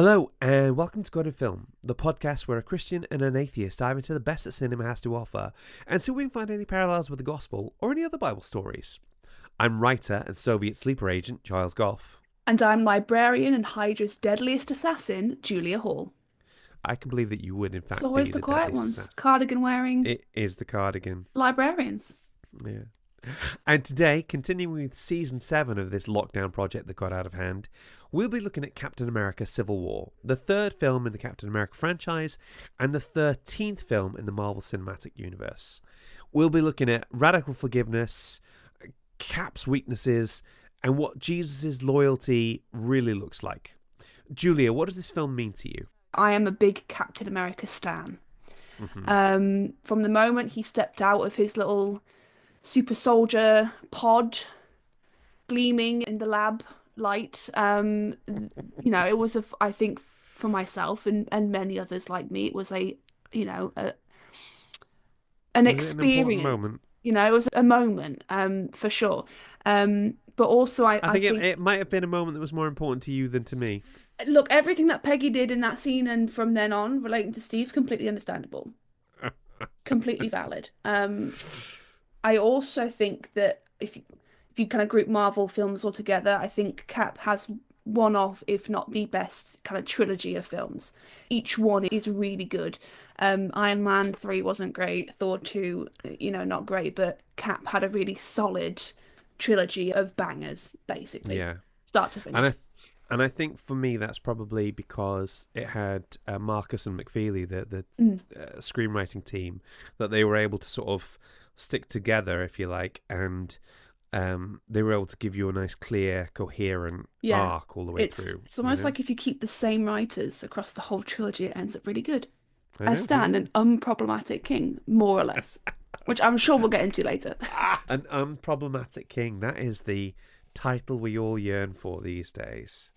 Hello and welcome to God in Film, the podcast where a Christian and an atheist dive into the best that cinema has to offer and see if we can find any parallels with the gospel or any other Bible stories. I'm writer and Soviet sleeper agent Giles Goff. And I'm librarian and Hydra's deadliest assassin, Julia Hall. I can believe that you would in It's fact always be the the quiet deadliest ones. assassin. Cardigan wearing It is the cardigan. librarians. Yeah. And today, continuing with Season 7 of this lockdown project that got out of hand, we'll be looking at Captain America Civil War, the third film in the Captain America franchise and the 13th film in the Marvel Cinematic Universe. We'll be looking at radical forgiveness, Cap's weaknesses, and what Jesus' loyalty really looks like. Julia, what does this film mean to you? I am a big Captain America stan. Mm-hmm. From the moment he stepped out of his little super soldier pod gleaming in the lab light, it was I think for myself and many others like me, it was an Was it an important experience. moment? It was a moment, for sure. But also I I think think it might have been a moment that was more important to you than to me. look, everything that Peggy did in that scene and from then on relating to Steve, completely understandable. Completely valid. I also think that if you kind of group Marvel films all together, I think Cap has one of, if not the best, kind of trilogy of films. Each one is really good. Iron Man 3 wasn't great, Thor 2, not great, but Cap had a really solid trilogy of bangers, basically, Yeah. start to finish. And I think for me that's probably because it had Marcus and McFeely, the screenwriting team, that they were able to sort of stick together, if you like, and they were able to give you a nice, clear, coherent arc all the way through. It's almost like if you keep the same writers across the whole trilogy, it ends up really good. I Stan, know. an unproblematic king, more or less, which I'm sure we'll get into later. An unproblematic king. That is the title we all yearn for these days.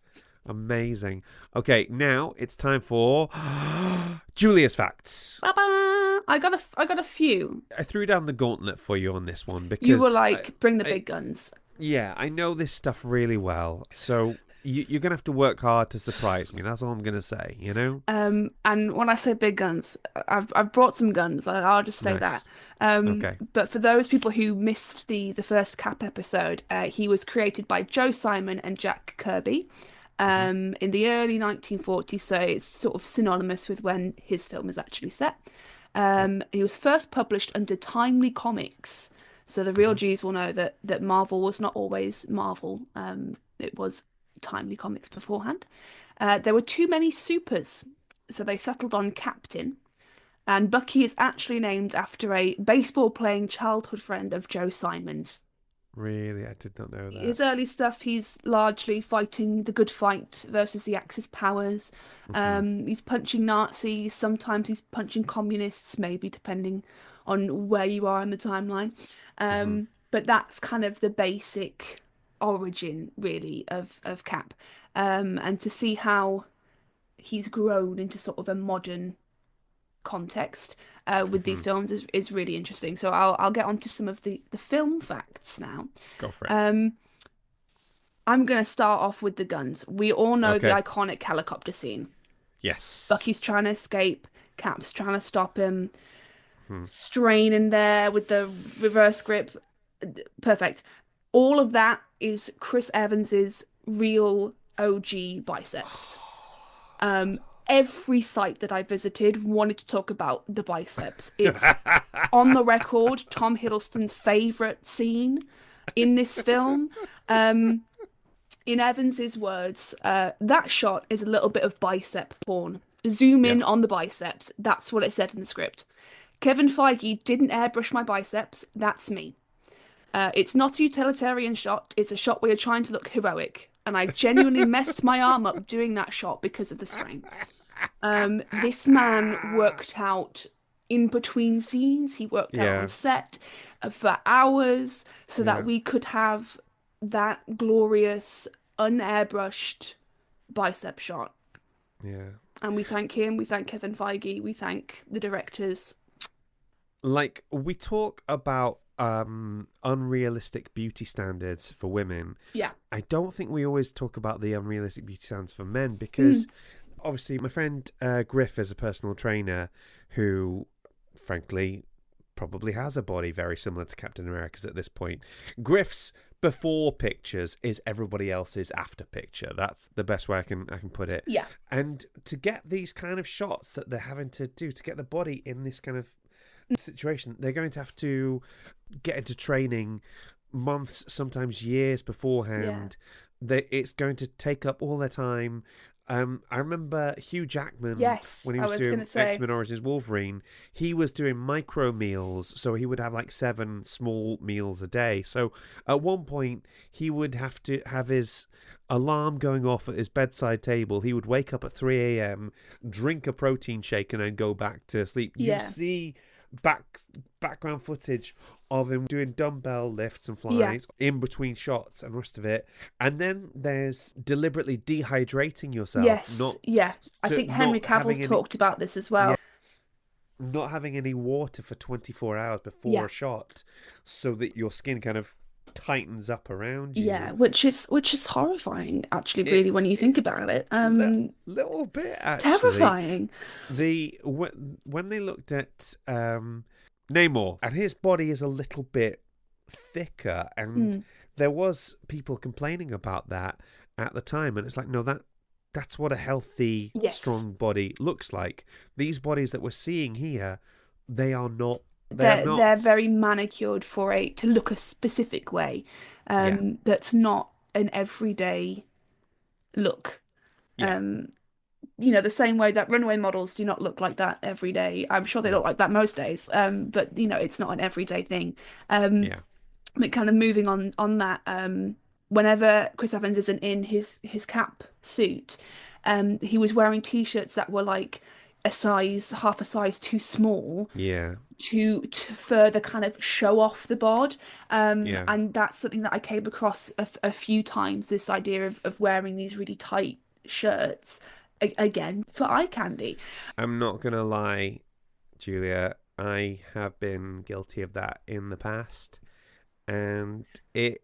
Amazing. Okay, now it's time for Julia's facts. Ba-ba! I got a few. I threw down the gauntlet for you on this one because You were like, bring the big guns. Yeah, I know this stuff really well, so you're gonna have to work hard to surprise me. That's all I'm gonna say. And when I say big guns, I've brought some guns. I'll just say that. Nice. Okay. But for those people who missed the first Cap episode, he was created by Joe Simon and Jack Kirby. In the early 1940s, so it's sort of synonymous with when his film is actually set. He was first published under Timely Comics, so the real G's will know that Marvel was not always Marvel. It was Timely Comics beforehand. There were too many supers, so they settled on Captain. And Bucky is actually named after a baseball-playing childhood friend of Joe Simon's. Really, I did not know that. His early stuff, he's largely fighting the good fight versus the Axis powers. He's punching Nazis, sometimes he's punching communists, maybe depending on where you are in the timeline. But that's kind of the basic origin, really, of Cap. And to see how he's grown into sort of a modern context with these films is really interesting. So I'll get onto some of the film facts now. Go for it. I'm going to start off with the guns. We all know the Okay. iconic helicopter scene. Yes. Bucky's trying to escape, Cap's trying to stop him, straining there with the reverse grip. Perfect. All of that is Chris Evans's real OG biceps. Every site that I visited wanted to talk about the biceps. It's on the record, Tom Hiddleston's favourite scene in this film. In Evans's words, that shot is a little bit of bicep porn. Zoom in on the biceps. That's what it said in the script. Kevin Feige didn't airbrush my biceps. That's me. It's not a utilitarian shot. It's a shot where you're trying to look heroic. And I genuinely messed my arm up doing that shot because of the strain. This man worked out in between scenes. He worked out on set for hours so that we could have that glorious, unairbrushed bicep shot. Yeah. And we thank him, we thank Kevin Feige, we thank the directors. Like, we talk about unrealistic beauty standards for women. Yeah. I don't think we always talk about the unrealistic beauty standards for men because obviously my friend Griff is a personal trainer who, frankly, probably has a body very similar to Captain America's at this point. Griff's before pictures is everybody else's after picture. That's the best way I can put it. Yeah. And to get these kind of shots that they're having to do to get the body in this kind of situation, they're going to have to get into training months, sometimes years beforehand. It's going to take up all their time. I remember Hugh Jackman, Yes, when he I was was doing gonna say. X-Men Origins Wolverine, he was doing micro meals, so he would have like 7 small meals a day. So at one point, he would have to have his alarm going off at his bedside table. He would wake up at 3 a.m., drink a protein shake, and then go back to sleep. Yeah. You see background footage of him doing dumbbell lifts and flies in between shots and the rest of it. And then there's deliberately dehydrating yourself. Yes, I think Henry not having Cavill's talked about this as well. Yeah, not having any water for 24 hours before a shot, so that your skin kind of tightens up around you. Yeah, which is horrifying, actually, really, when you think about it. Little bit, actually. Terrifying. When they looked at Namor, and his body is a little bit thicker, and there was people complaining about that at the time, and it's like, no, that's what a healthy, strong body looks like. These bodies that we're seeing here, they are not. They're very manicured to look a specific way. That's not an everyday look. The same way that runway models do not look like that every day. I'm sure they look like that most days. But it's not an everyday thing. But kind of moving on that, whenever Chris Evans isn't in his cap suit, he was wearing t-shirts that were like half a size too small. To further kind of show off the bod. And that's something that I came across a few times, this idea of wearing these really tight shirts, again, for eye candy. I'm not going to lie, Julia, I have been guilty of that in the past, and it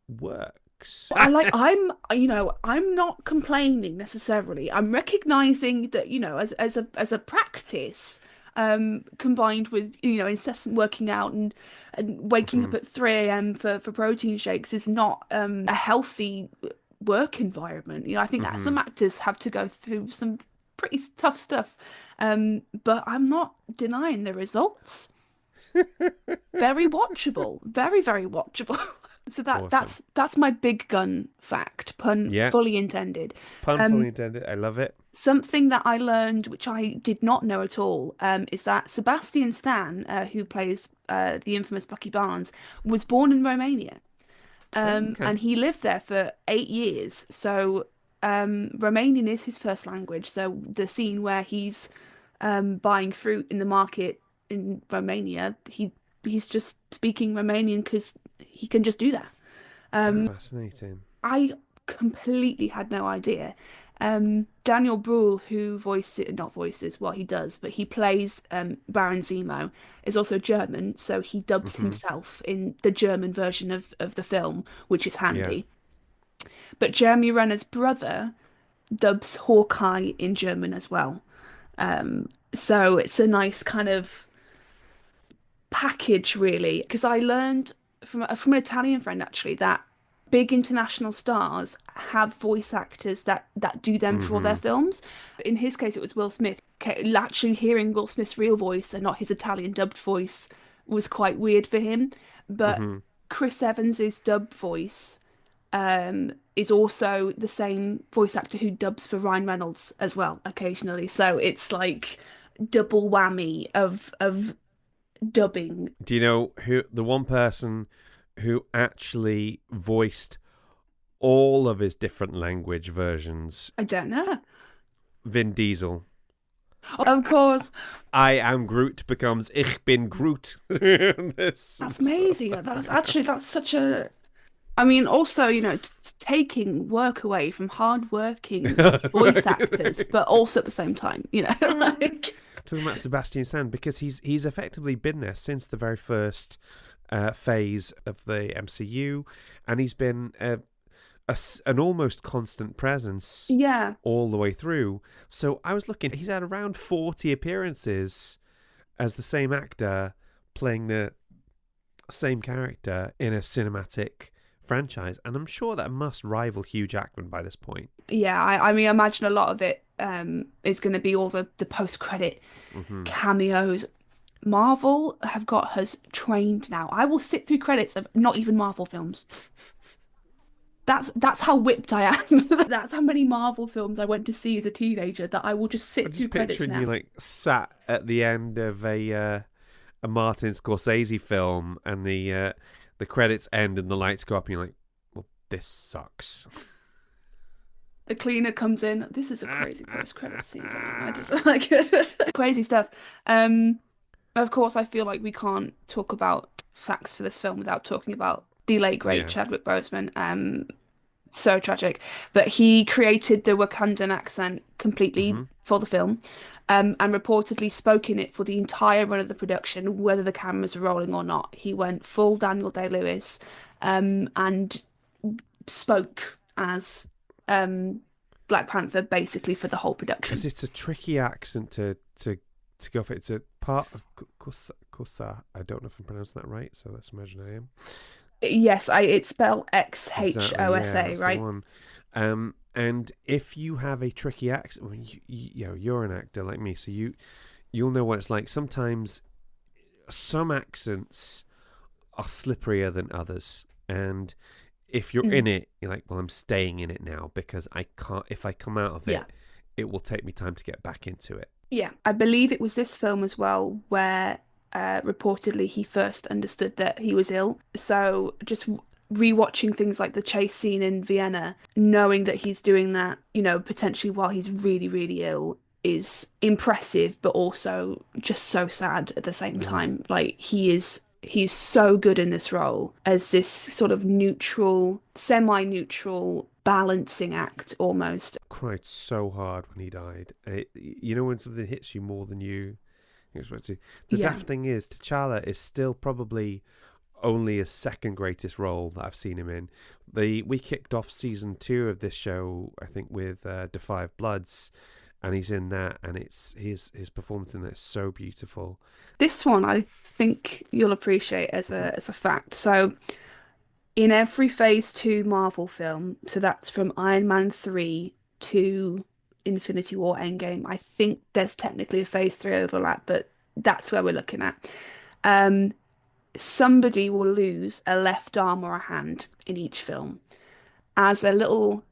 works. I'm not complaining necessarily. I'm recognizing that, as a practice, combined with incessant working out and waking up at 3 a.m. for protein shakes is not a healthy work environment. I think that some actors have to go through some pretty tough stuff, but I'm not denying the results. Very watchable, very, very watchable. So Awesome. that's my big gun fact. Pun fully intended. Pun fully intended. I love it. Something that I learned, which I did not know at all, is that Sebastian Stan, who plays the infamous Bucky Barnes, was born in Romania. And he lived there for 8 years. So Romanian is his first language. So the scene where he's buying fruit in the market in Romania, he's just speaking Romanian because he can just do that. Fascinating. I completely had no idea. Daniel Bruhl, who he does, but he plays Baron Zemo, is also German, so he dubs himself in the German version of the film, which is handy. But Jeremy Renner's brother dubs Hawkeye in German as well. So it's a nice kind of package, really, because I learned from an Italian friend, actually, that big international stars have voice actors that do them for all their films. In his case, it was Will Smith. Actually hearing Will Smith's real voice and not his Italian dubbed voice was quite weird for him. But Chris Evans's dub voice is also the same voice actor who dubs for Ryan Reynolds as well, occasionally. So it's like double whammy of dubbing. Do you know who the one person who actually voiced all of his different language versions? I don't know. Vin Diesel. Of course. I am Groot becomes Ich bin Groot. That's amazing. That's such a... I mean, also, taking work away from hard-working voice actors, but also at the same time, like... Talking about Sebastian Stan, because he's effectively been there since the very first phase of the MCU, and he's been an almost constant presence Yeah. all the way through. So I was looking, he's had around 40 appearances as the same actor playing the same character in a cinematic franchise, and I'm sure that must rival Hugh Jackman by this point. Yeah, I mean, I imagine a lot of it is going to be all the post-credit Hmm. cameos. Marvel have got us trained now. I will sit through credits of not even Marvel films. That's how whipped I am. That's how many Marvel films I went to see as a teenager that I will just I'm sit through just credits picturing you now. like sat at the end of a Martin Scorsese film, and the credits end and the lights go up, and you're like, "Well, this sucks." The cleaner comes in. This is a crazy post-credit scene. I just like it. Crazy stuff. Um, of course, I feel like we can't talk about facts for this film without talking about the late great Yeah. Chadwick Boseman. So tragic. But he created the Wakandan accent completely Hmm. for the film, and reportedly spoke in it for the entire run of the production, whether the cameras were rolling or not. He went full Daniel Day-Lewis, and spoke as um, Black Panther basically for the whole Because production. it's a tricky accent to go for. It's a part of Kosa. I don't know if I'm pronouncing that right, so let's imagine I am. Yes, it's spelled Exactly, yeah, Xosa, that's the right? one. And if you have a tricky accent, well, you're an actor like me, so you'll know what it's like. Sometimes some accents are slipperier than others, and if you're in Mm, it, you're like, well, I'm staying in it now because I can't. If I come out of yeah. it, it will take me time to get back into it. Yeah, I believe it was this film as well where reportedly he first understood that he was ill. So just rewatching things like the chase scene in Vienna, knowing that he's doing that, potentially while he's really, really ill, is impressive, but also just so sad at the same Mm. time. Like he's so good in this role as this sort of neutral, semi-neutral balancing act almost. Cried so hard when he died. When something hits you more than you expect to. The Yeah. daft thing is, T'Challa is still probably only his second greatest role that I've seen him in. We kicked off season 2 of this show, I think, with Defy of Bloods, and he's in that, and it's his performance in that is so beautiful. This one I think you'll appreciate as a fact. So in every Phase 2 Marvel film, so that's from Iron Man 3 to Infinity War Endgame, I think there's technically a Phase 3 overlap, but that's where we're looking at. Um, Somebody will lose a left arm or a hand in each film as a little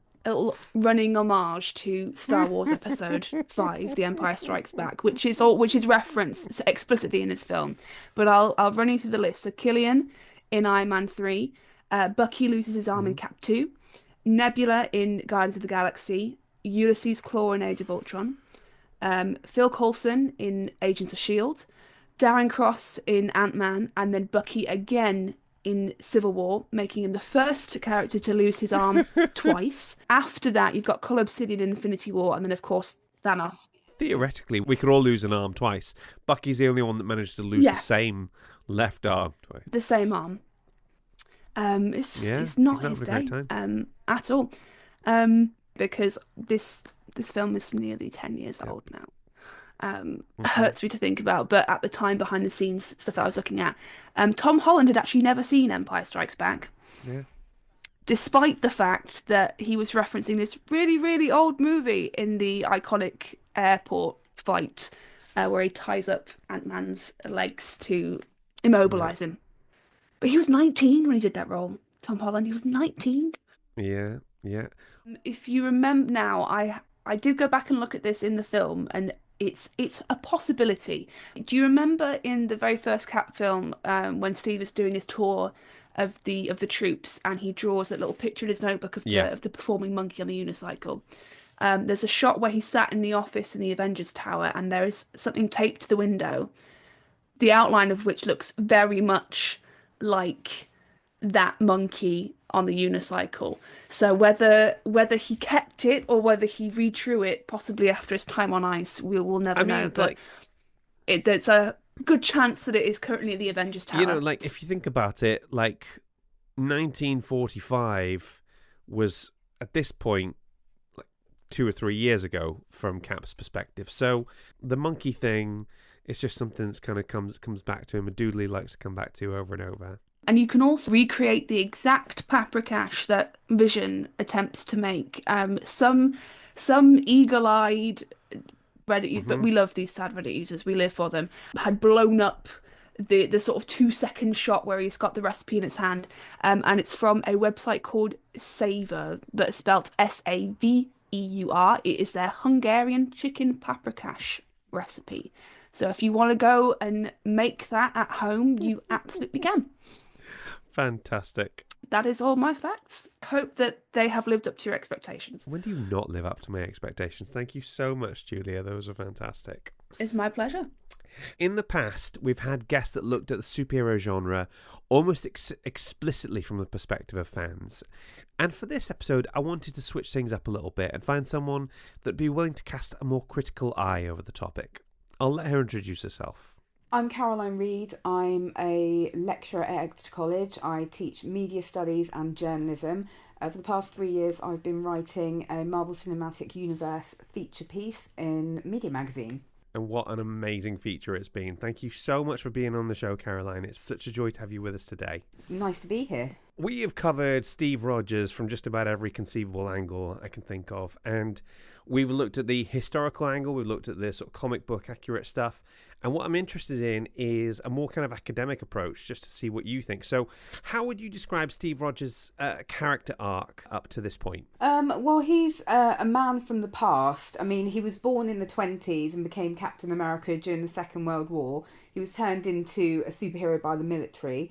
running homage to Star Wars Episode 5, The Empire Strikes Back, which is referenced explicitly in this film. But I'll run you through the list. So Killian in Iron Man 3, Bucky loses his arm in Mhm. Cap 2, Nebula in Guardians of the Galaxy, Ulysses Klaue in Age of Ultron, Phil Coulson in Agents of S.H.I.E.L.D., Darren Cross in Ant-Man, and then Bucky again in Civil War, making him the first character to lose his arm twice. After that, you've got Cull Obsidian in Infinity War, and then, of course, Thanos. Theoretically, we could all lose an arm twice. Bucky's the only one that managed to lose the Yeah, same left arm twice. the same arm. It's just Yeah, it's he's not not his having a great day time. at all. Because this film is nearly 10 years Yeah. old now. Hmm. Hurts me to think about, but at the time, behind the scenes stuff I was looking at, Tom Holland had actually never seen Empire Strikes Back, Yeah. despite the fact that he was referencing this really, really old movie in the iconic airport fight, where he ties up Ant-Man's legs to Yeah. immobilize him. But he was 19 when he did that role. Tom Holland, he was 19. Yeah. Yeah. If you remember now, I did go back and look at this in the film, and it's a possibility. Do you remember in the very first Cap film, when Steve is doing his tour of the troops, and he draws that little picture in his notebook of Yeah. the performing monkey on the unicycle? There's a shot where he's sat in the office in the Avengers Tower, and there is something taped to the window, the outline of which looks very much like that monkey on the unicycle. So whether he kept it or whether he redrew it, possibly after his time on ice, we'll I never know. mean, But like, there's a good chance that it is currently at the Avengers Tower. like if you think about it, like 1945 was at this point like 2 or 3 years ago from Cap's perspective. So the monkey thing is just something that's kind of comes back to him, and Doodley likes to come back to over and over. And you can also recreate the exact paprikash that Vision attempts to make. Some eagle-eyed Reddit, but Hmm. we love these sad Reddit users. We live for them. Had blown up the sort of 2 second shot where he's got the recipe in his hand, and it's from a website called Savor, but it's spelled Saveur. It is their Hungarian chicken paprikash recipe. So if you want to go and make that at home, you absolutely can. Fantastic. That is all my facts. Hope that they have lived up to your expectations. When do you not live up to my expectations? Thank you so much, Julia. Those were fantastic. It's my pleasure. In the past, we've had guests that looked at the superhero genre almost explicitly from the perspective of fans. And for this episode, I wanted to switch things up a little bit and find someone that'd be willing to cast a more critical eye over the topic. I'll let her introduce herself. I'm Caroline Reid. I'm a lecturer at Exeter College. I teach media studies and journalism. For the past 3 years, I've been writing a Marvel Cinematic Universe feature piece in Media Magazine. And what an amazing feature it's been. Thank you so much for being on the show, Caroline. It's such a joy to have you with us today. Nice to be here. We have covered Steve Rogers from just about every conceivable angle I can think of. And we've looked at the historical angle, we've looked at the sort of comic book accurate stuff. And what I'm interested in is a more kind of academic approach, just to see what you think. So how would you describe Steve Rogers' character arc up to this point? Well, he's a man from the past. I mean, he was born in the 20s and became Captain America during the Second World War. He was turned into a superhero by the military,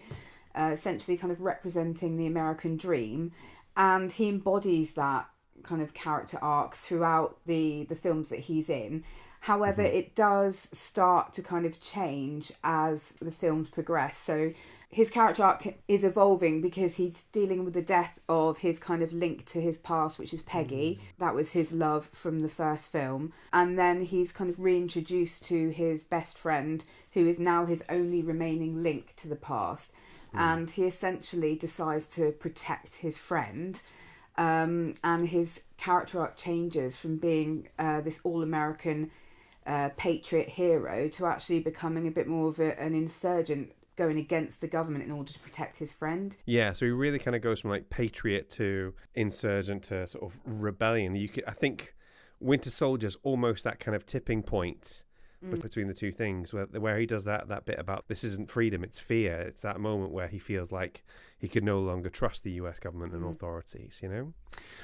essentially kind of representing the American dream. And he embodies that kind of character arc throughout the films that he's in. However, it does start to kind of change as the films progress. So his character arc is evolving because he's dealing with the death of his kind of link to his past, which is Peggy. That was his love from the first film. And then he's kind of reintroduced to his best friend, who is now his only remaining link to the past. And he essentially decides to protect his friend. And his character arc changes from being this all-American patriot hero to actually becoming a bit more of an insurgent going against the government in order to protect his friend. Yeah, so he really kind of goes from like patriot to insurgent to sort of rebellion. I think Winter Soldier's almost that kind of tipping point between the two things, where he does that bit about this isn't freedom, it's fear. It's that moment where he feels like he could no longer trust the US government and authorities, you know?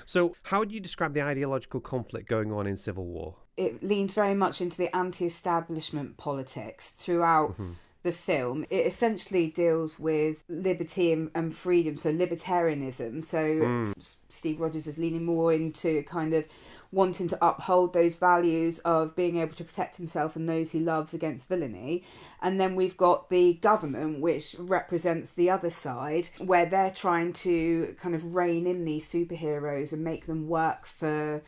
So how would you describe the ideological conflict going on in Civil War? It leans very much into the anti-establishment politics throughout the film. It essentially deals with liberty and freedom, so libertarianism. So Steve Rogers is leaning more into kind of wanting to uphold those values of being able to protect himself and those he loves against villainy. And then we've got the government, which represents the other side, where they're trying to kind of rein in these superheroes and make them work for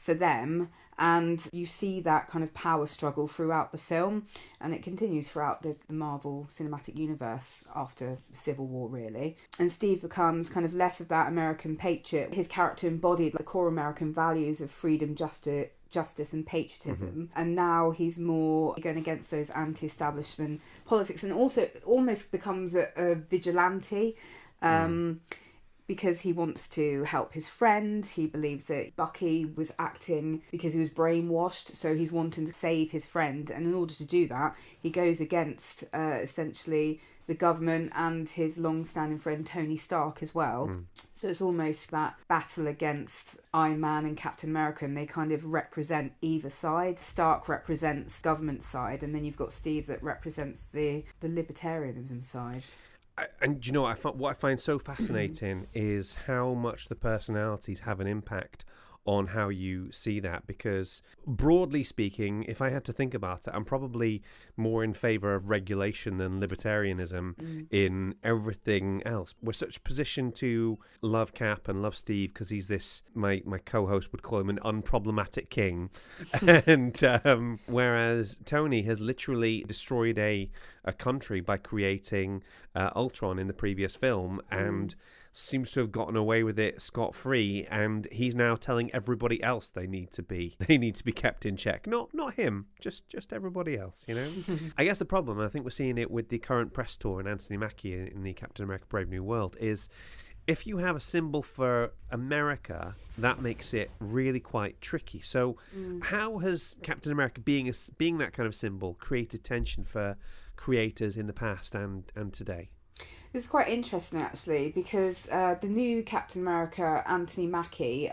them. And you see that kind of power struggle throughout the film, and it continues throughout the Marvel Cinematic Universe after Civil War, really. And Steve becomes kind of less of that American patriot. His character embodied the core American values of freedom, justice and patriotism, and now he's more going against those anti-establishment politics, and also almost becomes a vigilante. Because he wants to help his friend. He believes that Bucky was acting because he was brainwashed, so he's wanting to save his friend. And in order to do that, he goes against essentially the government and his long-standing friend Tony Stark as well. So it's almost that battle against Iron Man and Captain America, and they kind of represent either side. Stark represents government side, and then you've got Steve that represents the libertarianism side. And you know what I find so fascinating is how much the personalities have an impact on how you see that, because broadly speaking, if I had to think about it, I'm probably more in favour of regulation than libertarianism in everything else. We're such a position to love Cap and love Steve because he's this, my co-host would call him an unproblematic king. And whereas Tony has literally destroyed a country by creating Ultron in the previous film, and seems to have gotten away with it scot-free, and he's now telling everybody else they need to be kept in check. Not him, just everybody else, you know. I guess the problem, I think we're seeing it with the current press tour and Anthony Mackie in the Captain America Brave New World, is if you have a symbol for America, that makes it really quite tricky. So how has Captain America being that kind of symbol created tension for creators in the past and today? It's quite interesting, actually, because the new Captain America, Anthony Mackie,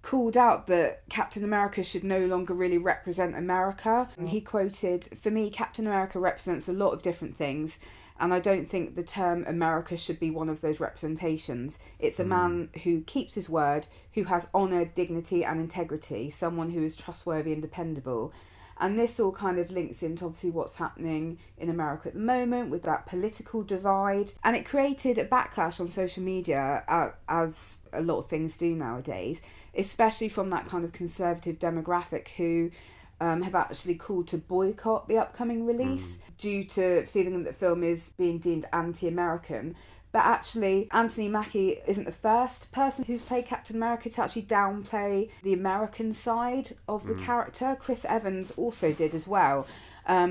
called out that Captain America should no longer really represent America. And he quoted, "For me, Captain America represents a lot of different things, and I don't think the term America should be one of those representations. It's a man who keeps his word, who has honour, dignity and integrity, someone who is trustworthy and dependable." And this all kind of links into obviously what's happening in America at the moment with that political divide. And it created a backlash on social media, as a lot of things do nowadays, especially from that kind of conservative demographic who have actually called to boycott the upcoming release due to feeling that the film is being deemed anti-American. But actually, Anthony Mackie isn't the first person who's played Captain America to actually downplay the American side of the character. Chris Evans also did as well.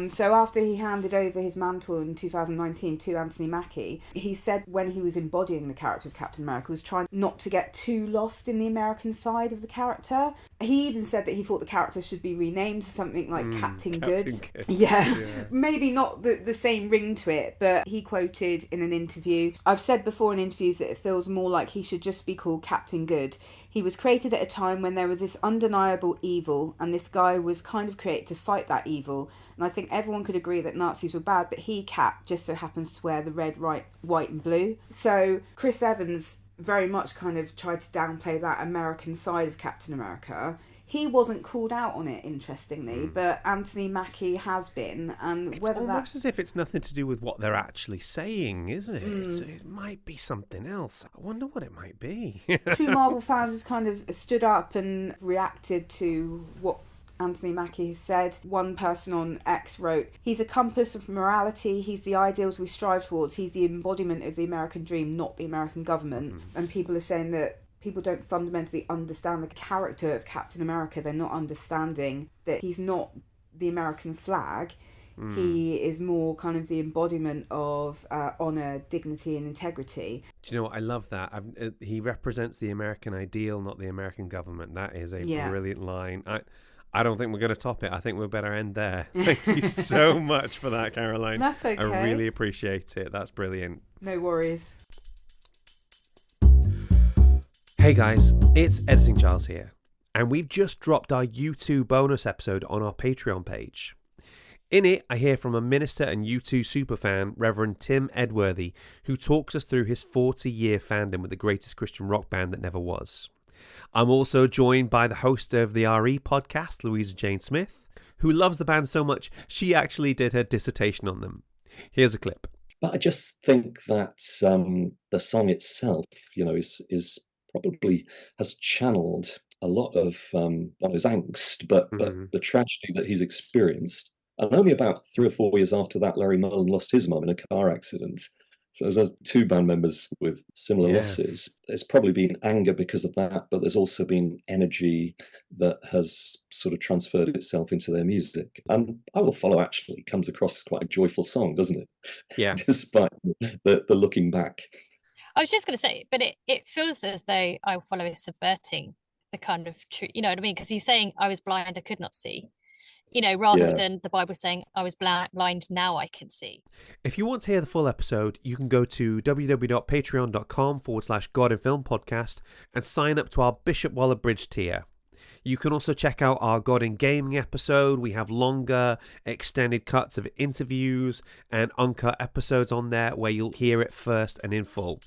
So after he handed over his mantle in 2019 to Anthony Mackie, he said when he was embodying the character of Captain America was trying not to get too lost in the American side of the character. He even said that he thought the character should be renamed to something like Captain Good. Yeah. Maybe not the same ring to it, but he quoted in an interview, "I've said before in interviews that it feels more like he should just be called Captain Good. He was created at a time when there was this undeniable evil, and this guy was kind of created to fight that evil. And I think everyone could agree that Nazis were bad, but he, Cap, just so happens to wear the red, white and blue." So Chris Evans very much kind of tried to downplay that American side of Captain America. He wasn't called out on it, interestingly, but Anthony Mackie has been. And it's whether almost as if it's nothing to do with what they're actually saying, isn't it? It might be something else. I wonder what it might be. True Marvel fans have kind of stood up and reacted to what Anthony Mackie has said. One person on X wrote, "He's a compass of morality, he's the ideals we strive towards, he's the embodiment of the American dream, not the American government." And people are saying that people don't fundamentally understand the character of Captain America. They're not understanding that he's not the American flag. He is more kind of the embodiment of honour, dignity and integrity. Do you know what? I love that. He represents the American ideal, not the American government. That is a brilliant line. I don't think we're going to top it. I think we better end there. Thank you so much for that, Caroline. That's okay. I really appreciate it. That's brilliant. No worries. Hey guys, it's Editing Charles here, and we've just dropped our U2 bonus episode on our Patreon page. In it, I hear from a minister and U2 superfan, Reverend Tim Edworthy, who talks us through his 40-year fandom with the greatest Christian rock band that never was. I'm also joined by the host of the RE podcast, Louisa Jane Smith, who loves the band so much she actually did her dissertation on them. Here's a clip. But I just think that the song itself, is probably has channeled a lot of his angst, but the tragedy that he's experienced. And only about 3 or 4 years after that, Larry Mullen lost his mum in a car accident. So there's 2 band members with similar losses. There's probably been anger because of that, but there's also been energy that has sort of transferred itself into their music. And I Will Follow actually comes across as quite a joyful song, doesn't it? Yeah. Despite the looking back. I was just going to say, but it feels as though I Will Follow is subverting the kind of truth, you know what I mean? Because he's saying, I was blind, I could not see. Rather than the Bible saying, I was blind, now I can see. If you want to hear the full episode, you can go to www.patreon.com/God in Film podcast and sign up to our Bishop Waller Bridge tier. You can also check out our God in Gaming episode. We have longer, extended cuts of interviews and uncut episodes on there where you'll hear it first and in full.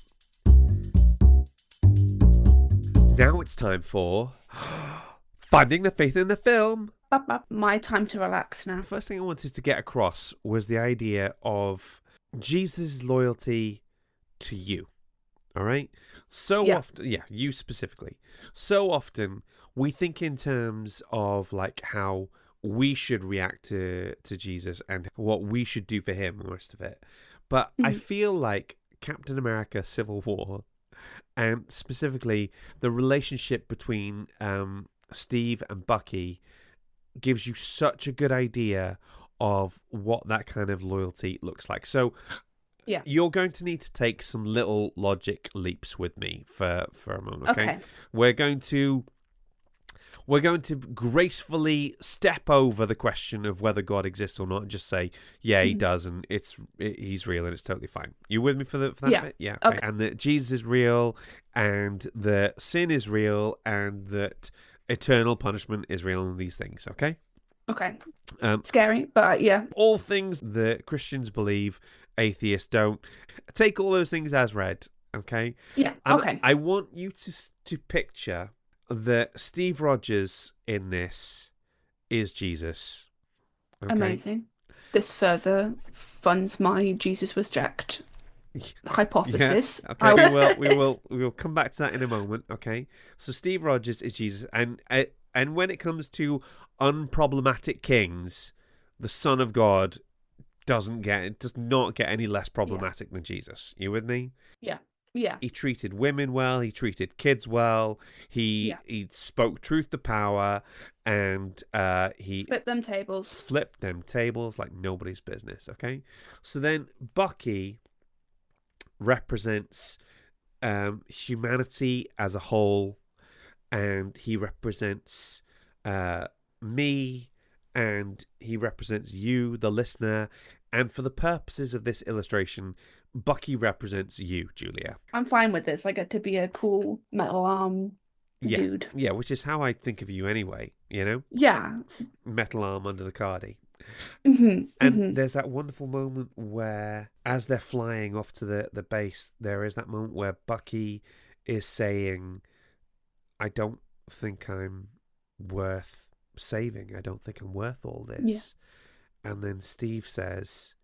Now it's time for Finding the Faith in the Film. My time to relax now. First thing I wanted to get across was the idea of Jesus' loyalty to you. All right? Often, you specifically. So often we think in terms of like how we should react to Jesus and what we should do for him and the rest of it. But I feel like Captain America Civil War and specifically the relationship between Steve and Bucky gives you such a good idea of what that kind of loyalty looks like. So yeah, you're going to need to take some little logic leaps with me for a moment, okay? Okay. We're going to gracefully step over the question of whether God exists or not and just say, yeah, he does, and he's real and it's totally fine. You with me for that bit? Yeah. Okay. And that Jesus is real, and that sin is real, and that eternal punishment is real, and these things, okay? Okay. Scary, but yeah. All things that Christians believe, atheists don't. Take all those things as read, okay? Yeah, And okay. I want you to picture that Steve Rogers in this is Jesus. Okay? Amazing. This further funds my Jesus was jacked hypothesis. Yeah. Okay, we will come back to that in a moment. Okay, so Steve Rogers is Jesus, and when it comes to unproblematic kings, the Son of God does not get any less problematic than Jesus. You with me? Yeah. Yeah. He treated women well. He treated kids well. He spoke truth to power, and he flipped them tables like nobody's business. Okay, so then Bucky represents humanity as a whole, and he represents me, and he represents you, the listener. And for the purposes of this illustration, Bucky represents you, Julia. I'm fine with this. I get to be a cool metal arm dude. Yeah, which is how I think of you anyway, you know? Yeah. Metal arm under the cardi. Mm-hmm. And there's that wonderful moment where, as they're flying off to the base, there is that moment where Bucky is saying, I don't think I'm worth saving. I don't think I'm worth all this. Yeah. And then Steve says,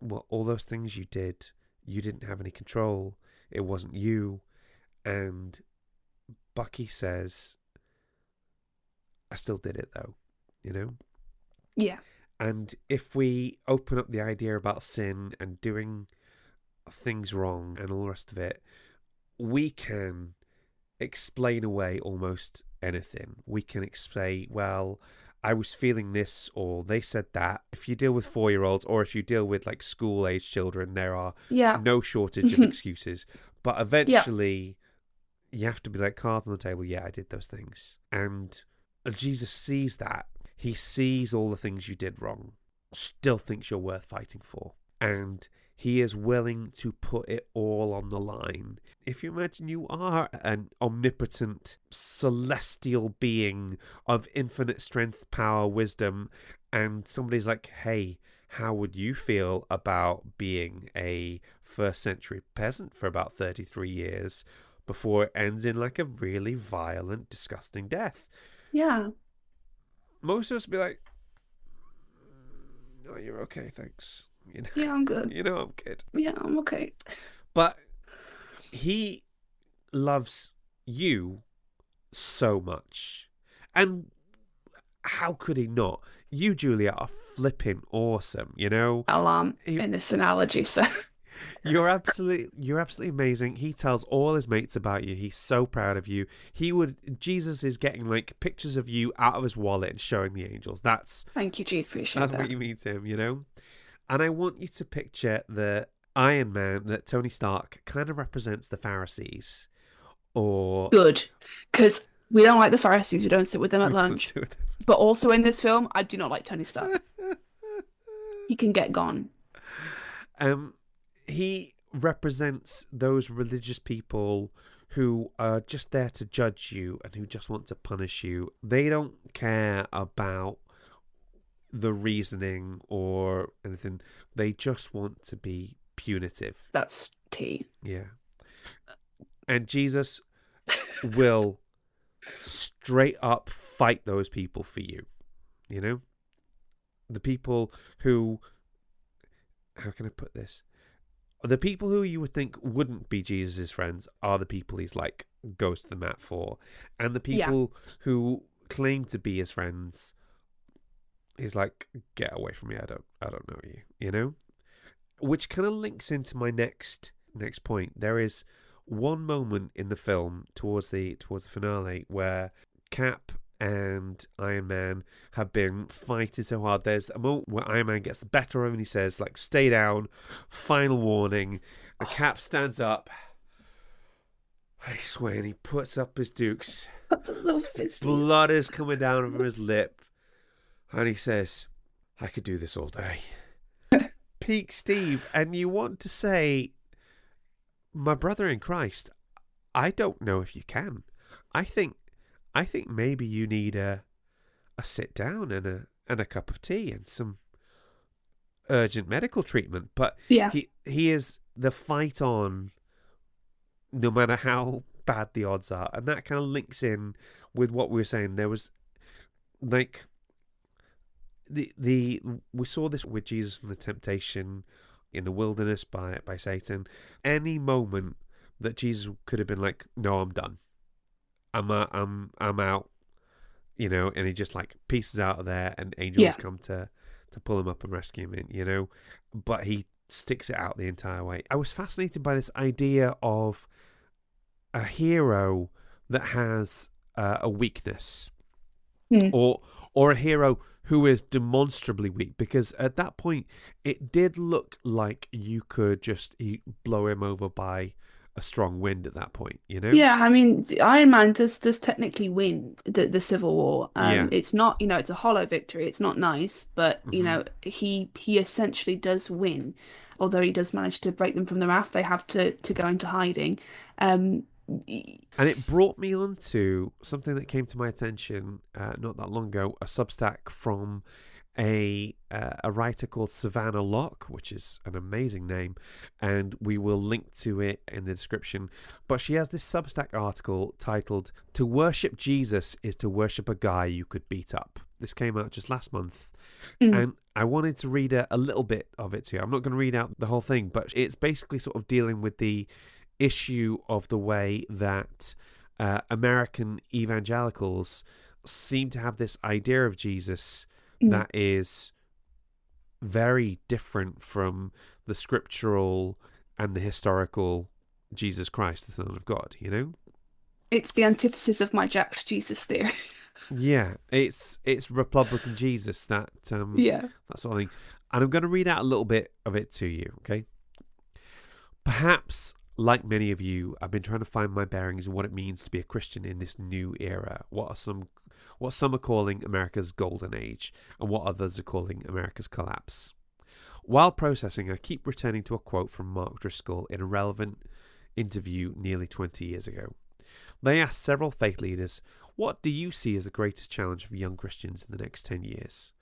well, all those things you did, you didn't have any control. It wasn't you. And Bucky says, I still did it though, you know? Yeah. And if we open up the idea about sin and doing things wrong and all the rest of it, we can explain away almost anything. We can say, well, I was feeling this, or they said that. If you deal with 4-year-olds, or if you deal with like school-age children, there are no shortage of excuses. But eventually, you have to be like, cards on the table. Yeah, I did those things. And Jesus sees that. He sees all the things you did wrong, still thinks you're worth fighting for. And he is willing to put it all on the line. If you imagine you are an omnipotent, celestial being of infinite strength, power, wisdom, and somebody's like, hey, how would you feel about being a first century peasant for about 33 years before it ends in like a really violent, disgusting death? Yeah. Most of us would be like, oh, you're okay, thanks. You know, yeah, I'm good. You know, I'm good. Yeah, I'm okay. But he loves you so much. And how could he not? You, Julia, are flipping awesome, you know? Alarm in this analogy, so... You're absolutely amazing. He tells all his mates about you. He's so proud of you. Jesus is getting like pictures of you out of his wallet and showing the angels. Thank you, Jesus. Appreciate that. That's what you mean to him, you know? And I want you to picture the Iron Man that Tony Stark kind of represents the Pharisees. Or good, because we don't like the Pharisees. We don't sit with them at lunch. But also in this film, I do not like Tony Stark. He can get gone. He represents those religious people who are just there to judge you and who just want to punish you. They don't care about the reasoning or anything. They just want to be punitive. That's tea. Yeah. And Jesus will straight up fight those people for you. You know? The people who... How can I put this? The people who you would think wouldn't be Jesus' friends are the people he's like goes to the mat for. And the people who claim to be his friends, he's like, get away from me, I don't know you, you know? Which kind of links into my next point. There is one moment in the film towards the finale where Cap and Iron Man have been fighting so hard. There's a moment where Iron Man gets the better of him and he says, like, stay down, final warning. The Cap stands up. I swear, and he puts up his dukes. That's a little fist. Blood is coming down from his lip. And he says, I could do this all day. Peak Steve. And you want to say, my brother in Christ, I don't know if you can. I think maybe you need a sit down and a cup of tea and some urgent medical treatment. But yeah, he is the fight on, no matter how bad the odds are, and that kind of links in with what we were saying. There was like we saw this with Jesus and the temptation in the wilderness by Satan. Any moment that Jesus could have been like, no, I'm done. I'm out, you know, and he just like pieces out of there, and angels come to pull him up and rescue him, you know. But he sticks it out the entire way. I was fascinated by this idea of a hero that has a weakness, or a hero who is demonstrably weak, because at that point it did look like you could just blow him over by a strong wind at that point, you know? Yeah, I mean, Iron Man does technically win the Civil War. Yeah. It's not, you know, it's a hollow victory. It's not nice, but you know, he essentially does win. Although he does manage to break them from the raft, they have to go into hiding. And it brought me on to something that came to my attention not that long ago, a substack from a writer called Savannah Locke, which is an amazing name, and we will link to it in the description. But she has this Substack article titled "To Worship Jesus is to Worship a Guy You Could Beat Up." This came out just last month, and I wanted to read a little bit of it to you. I'm not going to read out the whole thing, but it's basically sort of dealing with the issue of the way that American evangelicals seem to have this idea of Jesus that is very different from the scriptural and the historical Jesus Christ, the Son of God, you know? It's the antithesis of my Jack's Jesus theory. Yeah, it's Republican Jesus, that sort of thing. And I'm going to read out a little bit of it to you, okay? Perhaps, like many of you, I've been trying to find my bearings in what it means to be a Christian in this new era. What some are calling America's golden age, and what others are calling America's collapse. While processing, I keep returning to a quote from Mark Driscoll in a relevant interview nearly 20 years ago. They asked several faith leaders, what do you see as the greatest challenge for young Christians in the next 10 years?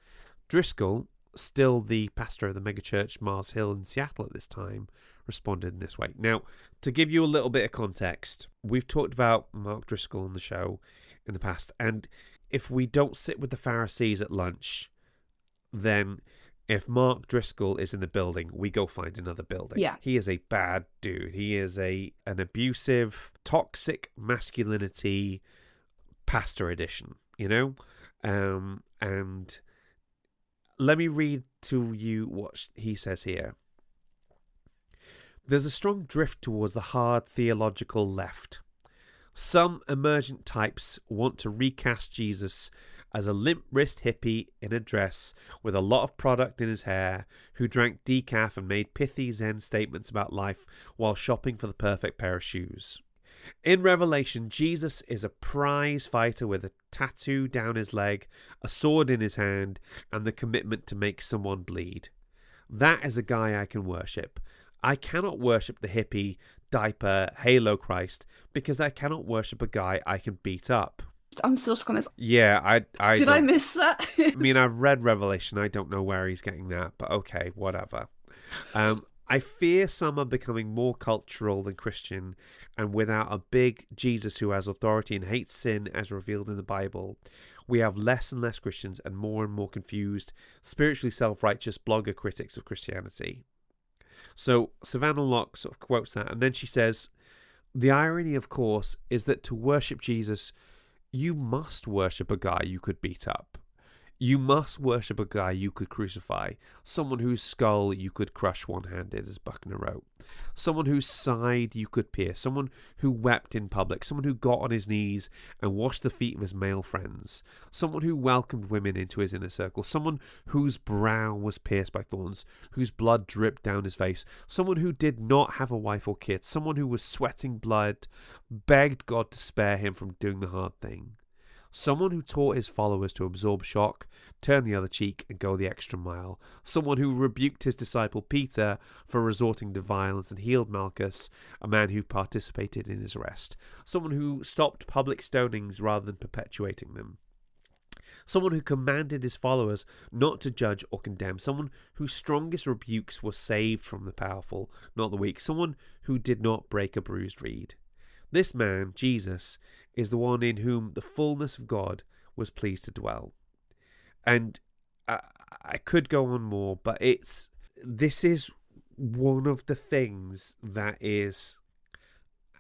Driscoll, still the pastor of the megachurch Mars Hill in Seattle at this time, responded in this way. Now, to give you a little bit of context, we've talked about Mark Driscoll on the show in the past, and if we don't sit with the Pharisees at lunch, then if Mark Driscoll is in the building, we go find another building. Yeah. He is a bad dude. He is an abusive, toxic masculinity pastor edition, you know? And let me read to you what he says here. There's a strong drift towards the hard theological left. Some emergent types want to recast Jesus as a limp-wrist hippie in a dress with a lot of product in his hair who drank decaf and made pithy Zen statements about life while shopping for the perfect pair of shoes. In Revelation, Jesus is a prize fighter with a tattoo down his leg, a sword in his hand, and the commitment to make someone bleed. That is a guy I can worship. I cannot worship the hippie, diaper, halo Christ because I cannot worship a guy I can beat up. I'm still stuck on this. Yeah, I Did I miss that? I mean, I've read Revelation. I don't know where he's getting that, but okay, whatever. I fear some are becoming more cultural than Christian, and without a big Jesus who has authority and hates sin as revealed in the Bible, we have less and less Christians and more confused, spiritually self-righteous blogger critics of Christianity. So Savannah Locke sort of quotes that, and then she says, the irony, of course, is that to worship Jesus, you must worship a guy you could beat up. You must worship a guy you could crucify, someone whose skull you could crush one-handed, as Buckner wrote, someone whose side you could pierce, someone who wept in public, someone who got on his knees and washed the feet of his male friends, someone who welcomed women into his inner circle, someone whose brow was pierced by thorns, whose blood dripped down his face, someone who did not have a wife or kids, someone who was sweating blood, begged God to spare him from doing the hard thing. Someone who taught his followers to absorb shock, turn the other cheek, and go the extra mile. Someone who rebuked his disciple Peter for resorting to violence and healed Malchus, a man who participated in his arrest. Someone who stopped public stonings rather than perpetuating them. Someone who commanded his followers not to judge or condemn. Someone whose strongest rebukes were saved from the powerful, not the weak. Someone who did not break a bruised reed. This man, Jesus, is the one in whom the fullness of God was pleased to dwell. And I could go on more, but this is one of the things that is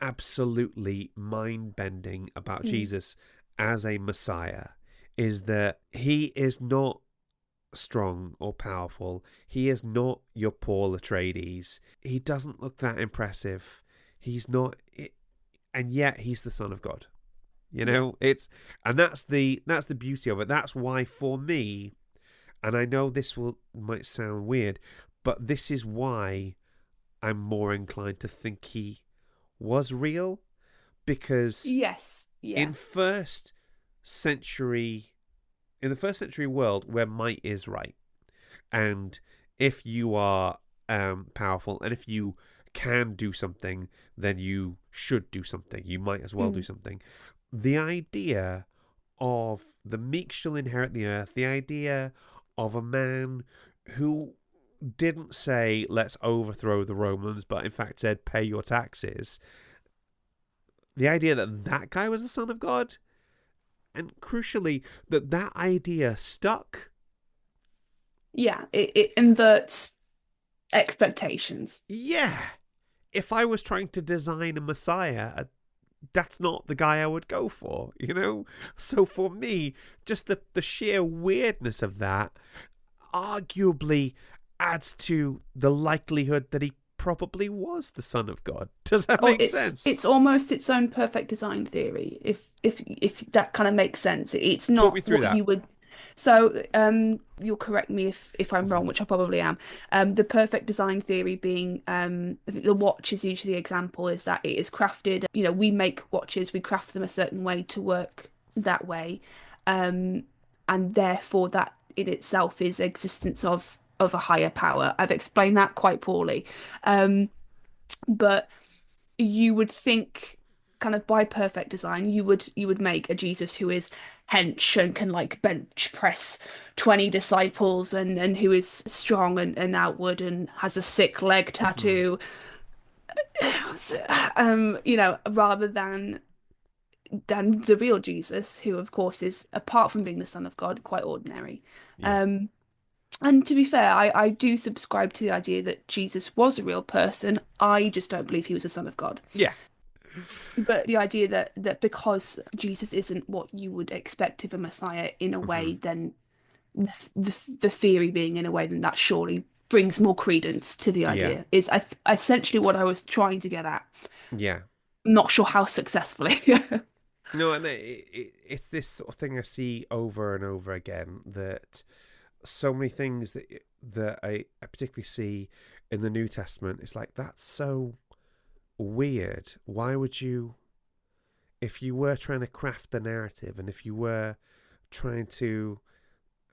absolutely mind-bending about Jesus as a Messiah, is that he is not strong or powerful. He is not your Paul Atreides. He doesn't look that impressive. He's not, and yet he's the Son of God. You know, that's the beauty of it. That's why, for me, and I know this might sound weird, but this is why I'm more inclined to think he was real, because in the first century world where might is right, and if you are powerful and if you can do something, then you should do something. You might as well do something. The idea of the meek shall inherit the earth, the idea of a man who didn't say, let's overthrow the Romans, but in fact said, pay your taxes. The idea that guy was the Son of God, and crucially, that idea stuck. Yeah, it inverts expectations. Yeah. If I was trying to design a Messiah, that's not the guy I would go for, you know? So for me, just the sheer weirdness of that arguably adds to the likelihood that he probably was the Son of God. Does that make sense? It's almost its own perfect design theory, if that kind of makes sense. It's not Talk me through what that. you would. So, you'll correct me if I'm wrong, which I probably am. The perfect design theory being, the watch is usually the example, is that it is crafted. You know, we make watches, we craft them a certain way to work that way, and therefore that in itself is existence of a higher power. I've explained that quite poorly, but you would think, kind of by perfect design, you would make a Jesus who is hench and can like bench press 20 disciples and who is strong and outward and has a sick leg tattoo. You know, rather than the real Jesus, who of course is, apart from being the Son of God, quite ordinary. And to be fair, I do subscribe to the idea that Jesus was a real person. I just don't believe he was a Son of God. Yeah. But the idea that because Jesus isn't what you would expect of a Messiah in a way, then the theory being in a way, then that surely brings more credence to the idea, is essentially what I was trying to get at. Yeah. Not sure how successfully. No, and it's this sort of thing I see over and over again, that so many things that I particularly see in the New Testament, it's like, that's so weird. Why would you, if you were trying to craft the narrative and if you were trying to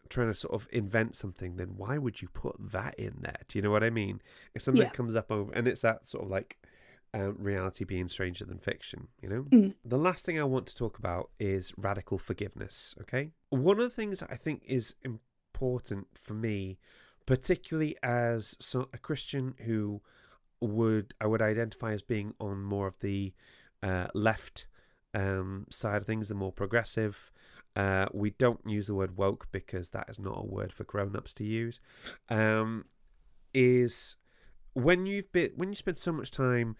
sort of invent something, then why would you put that in there? Do you know what I mean? It's something that comes up over, and it's that sort of like reality being stranger than fiction, you know? The last thing I want to talk about is radical forgiveness, okay? One of the things that I think is important for me, particularly as a Christian who I would identify as being on more of the left side of things, the more progressive. We don't use the word woke because that is not a word for grown-ups to use. Is when you spend so much time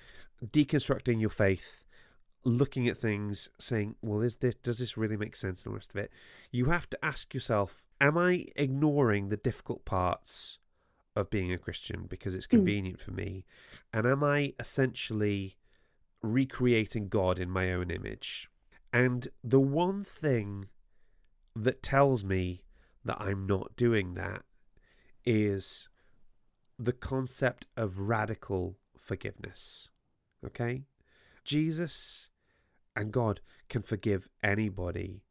deconstructing your faith, looking at things, saying, well, does this really make sense and the rest of it? You have to ask yourself, am I ignoring the difficult parts of being a Christian because it's convenient for me? And am I essentially recreating God in my own image? And the one thing that tells me that I'm not doing that is the concept of radical forgiveness. Okay? Jesus and God can forgive anybody,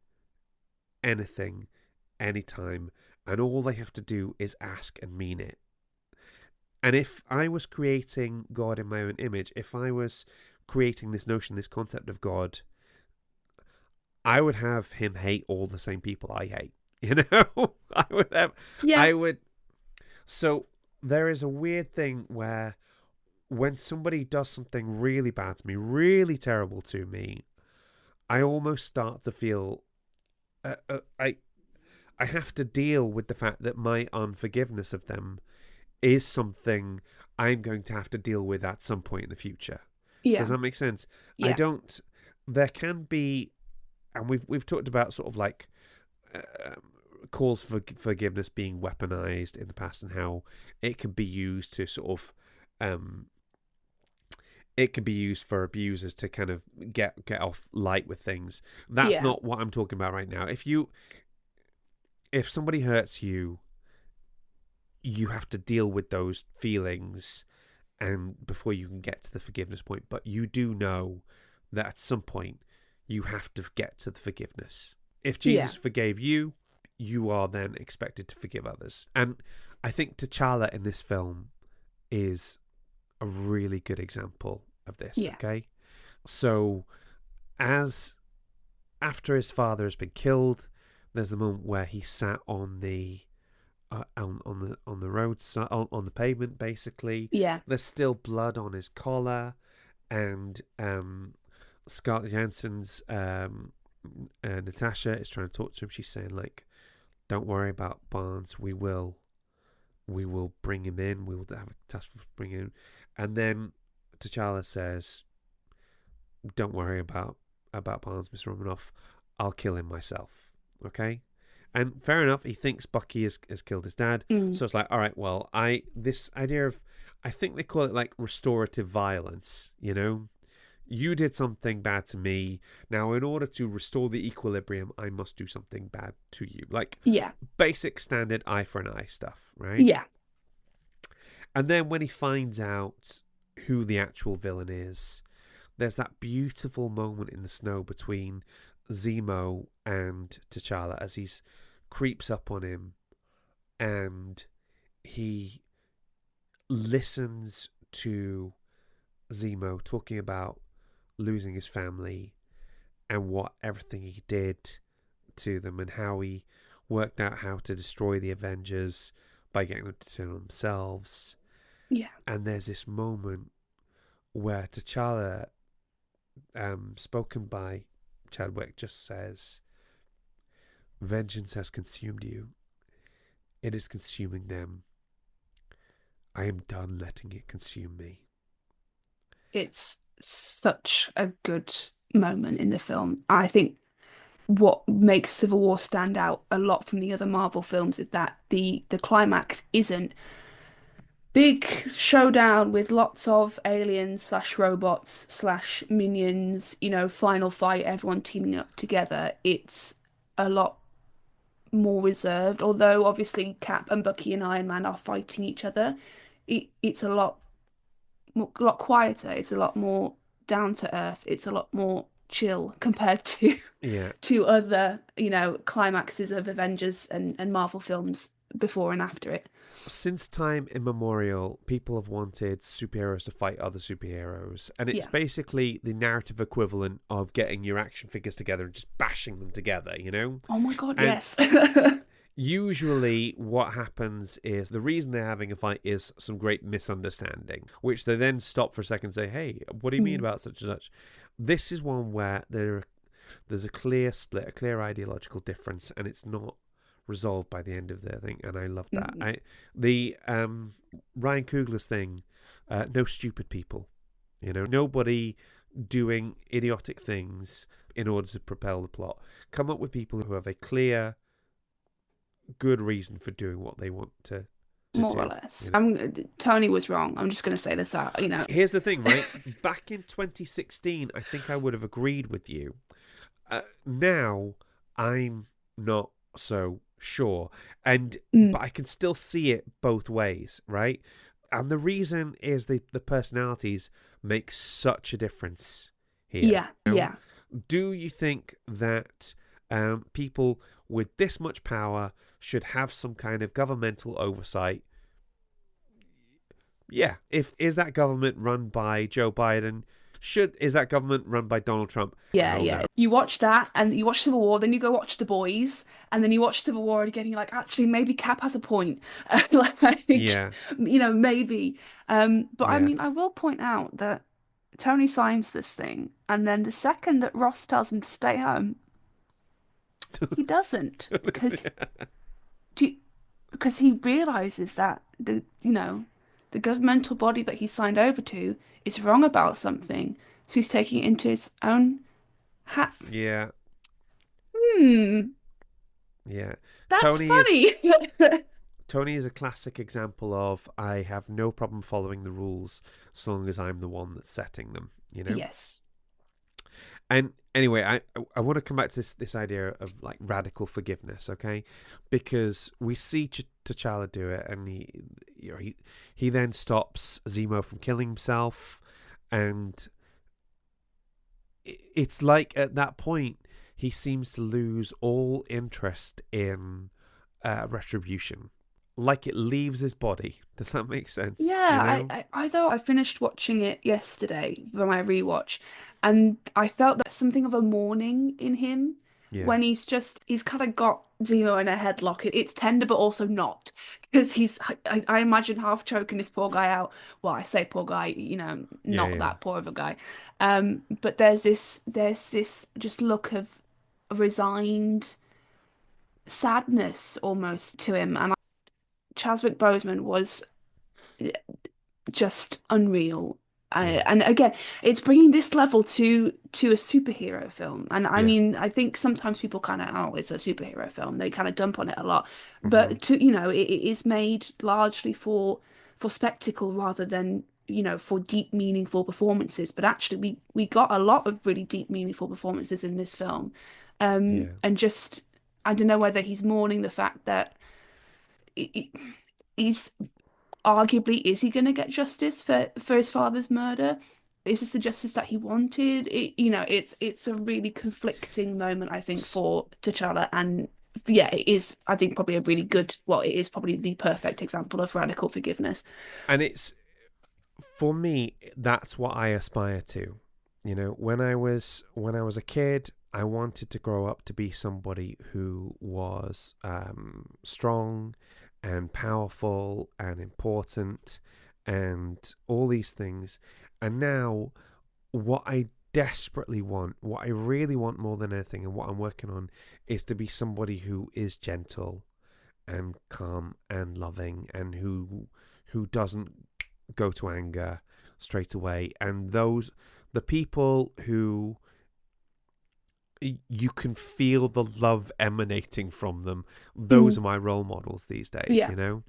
anything, anytime, and all they have to do is ask and mean it. And if I was creating God in my own image, if I was creating this notion, this concept of God, I would have him hate all the same people I hate. I would. So there is a weird thing where when somebody does something really bad to me, really terrible to me, I almost start to feel I have to deal with the fact that my unforgiveness of them is something I'm going to have to deal with at some point in the future. Does that make sense? Yeah. There can be, and we've talked about sort of like calls for forgiveness being weaponized in the past and how it can be used to sort of it can be used for abusers to kind of get off light with things. That's not what I'm talking about right now. If somebody hurts you, you have to deal with those feelings and before you can get to the forgiveness point. But you do know that at some point you have to get to the forgiveness. If Jesus forgave you, you are then expected to forgive others. And I think T'Challa in this film is a really good example of this. Okay, so after his father has been killed, there's the moment where he sat on the on the road, on the pavement, basically. There's still blood on his collar, and Scarlett Johansson's Natasha is trying to talk to him. She's saying, like, don't worry about Barnes. We will bring him in. We will have a task force to bring him in. And then T'Challa says, don't worry about Barnes, Mr. Romanoff. I'll kill him myself. Okay? And fair enough, he thinks Bucky has killed his dad. So it's like, all right, well, this idea of, I think they call it like restorative violence, you know? You did something bad to me. Now, in order to restore the equilibrium, I must do something bad to you. Like, basic standard eye for an eye stuff, right? Yeah. And then when he finds out who the actual villain is, there's that beautiful moment in the snow between Zemo and T'Challa as he creeps up on him and he listens to Zemo talking about losing his family and what everything he did to them and how he worked out how to destroy the Avengers by getting them to turn on themselves. And there's this moment where T'Challa, spoken by Chadwick, just says, vengeance has consumed you. It is consuming them. I am done letting it consume me. It's such a good moment in the film. I think what makes Civil War stand out a lot from the other Marvel films is that the climax isn't big showdown with lots of aliens / robots / minions, final fight, everyone teaming up together. It's a lot more reserved, although obviously Cap and Bucky and Iron Man are fighting each other. It's a lot quieter. It's a lot more down to earth. It's a lot more chill compared to other climaxes of Avengers and Marvel films before and after it. Since time immemorial, people have wanted superheroes to fight other superheroes, and it's basically the narrative equivalent of getting your action figures together and just bashing them together, you know? Oh my god, and yes. Usually what happens is the reason they're having a fight is some great misunderstanding, which they then stop for a second and say, hey, what do you mean about such and such? This is one where there's a clear split, a clear ideological difference, and it's not resolved by the end of the thing, and I love that. Ryan Coogler's thing, no stupid people. Nobody doing idiotic things in order to propel the plot. Come up with people who have a clear, good reason for doing what they want to more do, or less. you know? Tony was wrong. I'm just going to say this out, you know. Here's the thing, right? Back in 2016, I think I would have agreed with you. Now, I'm not so sure. But I can still see it both ways, right? And the reason is the personalities make such a difference here. Yeah, you know? yeah. Do you think that people with this much power should have some kind of governmental oversight? Yeah. Is that government run by Joe Biden? Is that government run by Donald Trump? Yeah, Hell yeah. no. You watch that, and you watch Civil War, then you go watch The Boys, and then you watch Civil War again. You're like, actually, maybe Cap has a point. Like, Yeah. you know, maybe. But I Yeah. mean, I will point out that Tony signs this thing, and then the second that Ross tells him to stay home, he doesn't because he realizes that the governmental body that he signed over to is wrong about something, so he's taking it into his own hat. Yeah. Yeah. That's Tony funny. Tony is a classic example of I have no problem following the rules so long as I'm the one that's setting them, you know? Yes. And anyway, I want to come back to this idea of like radical forgiveness, okay? Because we see T'Challa do it, and he then stops Zemo from killing himself, and it's like at that point he seems to lose all interest in retribution. Like it leaves his body. Does that make sense? Yeah, you know? I thought I finished watching it yesterday for my rewatch, and I felt that something of a mourning in him when he's kind of got Zemo in a headlock. It's tender, but also not, because I imagine half choking this poor guy out. Well, I say poor guy, you know, not that poor of a guy. But there's this just look of resigned sadness almost to him, and Chadwick Boseman was just unreal. And again, it's bringing this level to a superhero film. And I mean, I think sometimes people kind of, it's a superhero film. They kind of dump on it a lot. But it is made largely for spectacle rather than, for deep, meaningful performances. But actually, we got a lot of really deep, meaningful performances in this film. And just, I don't know whether he's mourning the fact that he's arguably, is he going to get justice for his father's murder? Is this the justice that he wanted? It's a really conflicting moment, I think, for T'Challa, and it is, I think, probably a really good, well, it is probably the perfect example of radical forgiveness. And it's, for me, that's what I aspire to. You know, when I was a kid, I wanted to grow up to be somebody who was strong and powerful and important and all these things. And now what I desperately want, what I really want more than anything, and what I'm working on, is to be somebody who is gentle and calm and loving, and who doesn't go to anger straight away. And the people who you can feel the love emanating from them, those are my role models these days, you know?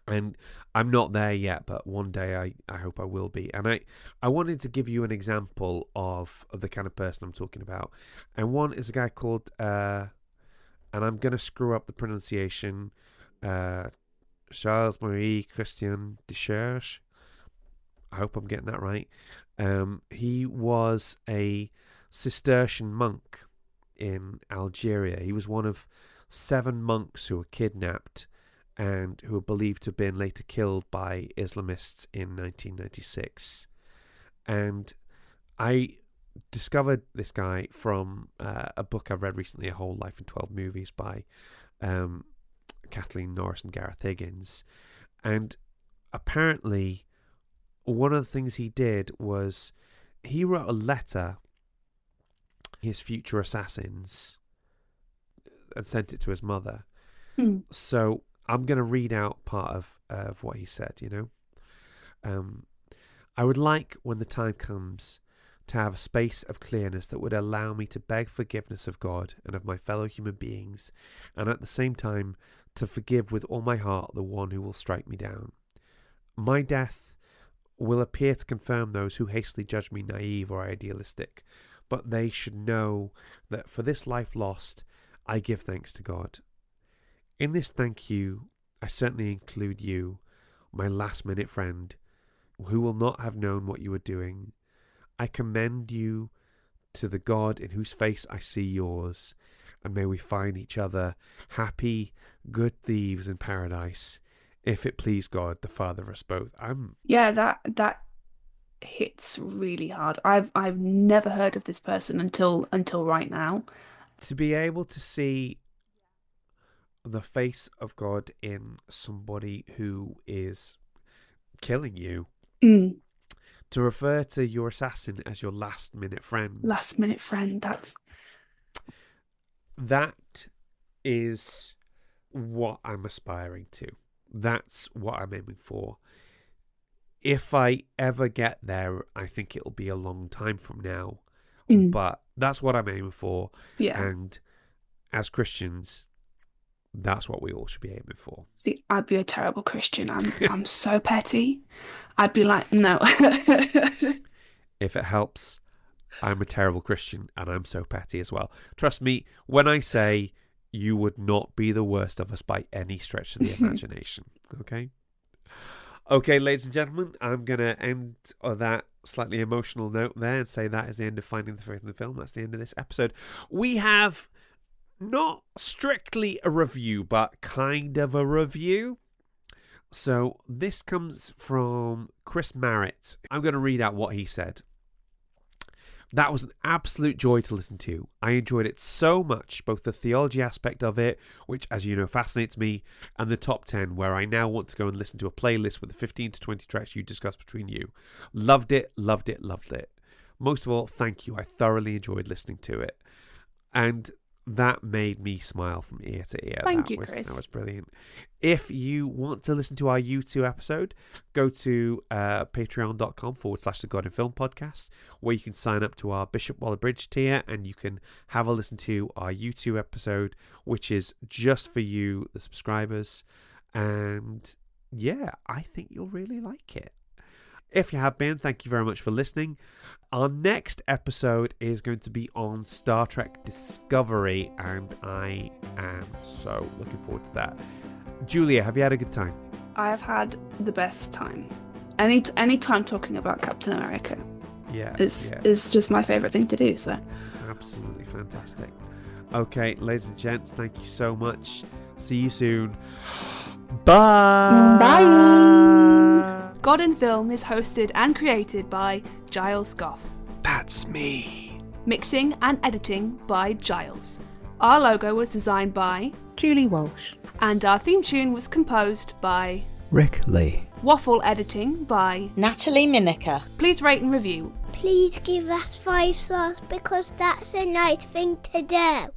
And I'm not there yet, but one day I hope I will be. And I wanted to give you an example of the kind of person I'm talking about. And one is a guy called, and I'm going to screw up the pronunciation, Charles-Marie Christian Deschères. I hope I'm getting that right. He was a Cistercian monk in Algeria. He was one of 7 monks who were kidnapped and who were believed to have been later killed by Islamists in 1996. And I discovered this guy from a book I've read recently, A Whole Life in 12 Movies, by Kathleen Norris and Gareth Higgins. And apparently one of the things he did was he wrote a letter to his future assassins and sent it to his mother. So I'm going to read out part of what he said, you know. I would like, when the time comes, to have a space of clearness that would allow me to beg forgiveness of God and of my fellow human beings, and at the same time to forgive with all my heart the one who will strike me down. My death will appear to confirm those who hastily judge me naive or idealistic, but they should know that for this life lost, I give thanks to God. In this thank you, I certainly include you, my last-minute friend, who will not have known what you were doing. I commend you to the God in whose face I see yours, and may we find each other happy, good thieves in paradise, if it please God, the Father of us both. Yeah, that hits really hard. I've never heard of this person until right now. To be able to see the face of God in somebody who is killing you, to refer to your assassin as your last-minute friend. Last-minute friend, that is what I'm aspiring to. That's what I'm aiming for. If I ever get there, I think it'll be a long time from now. But that's what I'm aiming for. Yeah. And as Christians, that's what we all should be aiming for. See, I'd be a terrible Christian. I'm so petty. I'd be like, no. If it helps, I'm a terrible Christian and I'm so petty as well. Trust me, when I say you would not be the worst of us by any stretch of the imagination. Okay? Okay, ladies and gentlemen, I'm going to end on that slightly emotional note there and say that is the end of Finding the Faith in the Film. That's the end of this episode. We have not strictly a review, but kind of a review. So this comes from Chris Merritt. I'm going to read out what he said. That was an absolute joy to listen to. I enjoyed it so much, both the theology aspect of it, which, as you know, fascinates me, and the top 10, where I now want to go and listen to a playlist with the 15 to 20 tracks you discussed between you. Loved it, loved it, loved it. Most of all, thank you. I thoroughly enjoyed listening to it. And that made me smile from ear to ear. Thank you, Chris. That was brilliant. If you want to listen to our U2 episode, go to patreon.com/The God in Film Podcast, where you can sign up to our Bishop Waller-Bridge tier and you can have a listen to our U2 episode, which is just for you, the subscribers. And yeah, I think you'll really like it. If you have been, thank you very much for listening. Our next episode is going to be on Star Trek Discovery, and I am so looking forward to that. Julia, have you had a good time? I have had the best time. Any time talking about Captain America is just my favourite thing to do. So absolutely fantastic. Okay, ladies and gents, thank you so much. See you soon. Bye. Bye. God in Film is hosted and created by Giles Goff. That's me. Mixing and editing by Giles. Our logo was designed by Julie Walsh. And our theme tune was composed by Rick Lee. Waffle editing by Natalie Miniker. Please rate and review. Please give us 5 stars because that's a nice thing to do.